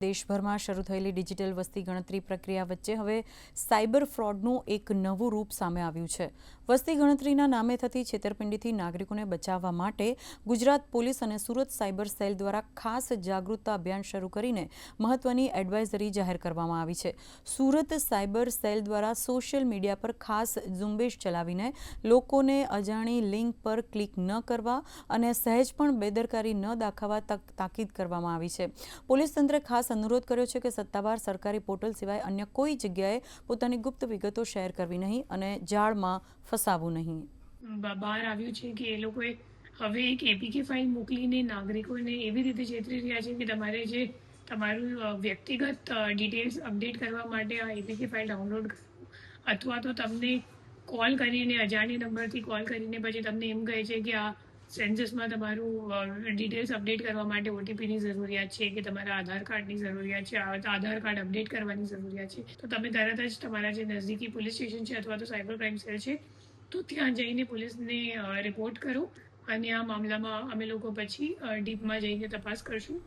દેશભરમાં શરૂ થયેલી ડિજિટલ વસ્તી ગણતરી પ્રક્રિયા વચ્ચે હવે સાયબર ફ્રોડનું એક નવું રૂપ સામે આવ્યું છે. વસ્તી ગણતરીના નામે થતી છેતરપિંડીથી નાગરિકોને બચાવવા માટે ગુજરાત પોલીસ અને સુરત સાયબર સેલ દ્વારા ખાસ જાગૃતતા અભિયાન શરૂ કરીને મહત્વની એડવાઇઝરી જાહેર કરવામાં આવી છે. સુરત સાયબર સેલ દ્વારા સોશિયલ મીડિયા પર ખાસ ઝુંબેશ ચલાવીને લોકોને અજાણી લિંક પર ક્લિક ન કરવા અને સહેજ પણ બેદરકારી ન દાખવવા તાકીદ કરવામાં આવી છે. પોલીસ તંત્રે ખાસ અનુરોધ કર્યો છે કે સત્તાવાર સરકારી પોર્ટલ સિવાય અન્ય કોઈ જગ્યાએ પોતાની ગુપ્ત વિગતો શેર કરવી નહીં અને જાળમાં ફસાવવું નહીં. બહાર આવ્યું છે કે એ લોકોએ હવે એક એપીકે ફાઇલ મોકલીને નાગરિકોને એવી રીતે છેતરી રહ્યા છે કે તમારે જે તમારું વ્યક્તિગત ડિટેલ્સ અપડેટ કરવા માટે આ એપીકે ફાઇલ ડાઉનલોડ કરવું અથવા તો તમને કોલ કરીને અજાણી નંબરથી કોલ કરીને પછી તમને એમ કહે છે કે આ સેન્સસમાં તમારું ડિટેલ્સ અપડેટ કરવા માટે ઓટીપીની જરૂરિયાત છે કે તમારા આધાર કાર્ડની જરૂરિયાત છે, આધાર કાર્ડ અપડેટ કરવાની જરૂરિયાત છે, તો તમે તરત જ તમારા જે નજદીકી પોલીસ સ્ટેશન છે અથવા તો સાયબર ક્રાઇમ સેલ છે તો ત્યાં જઈને પોલીસને રિપોર્ટ કરો અને આ મામલામાં અમે લોકો પછી ડીપમાં જઈને તપાસ કરશું.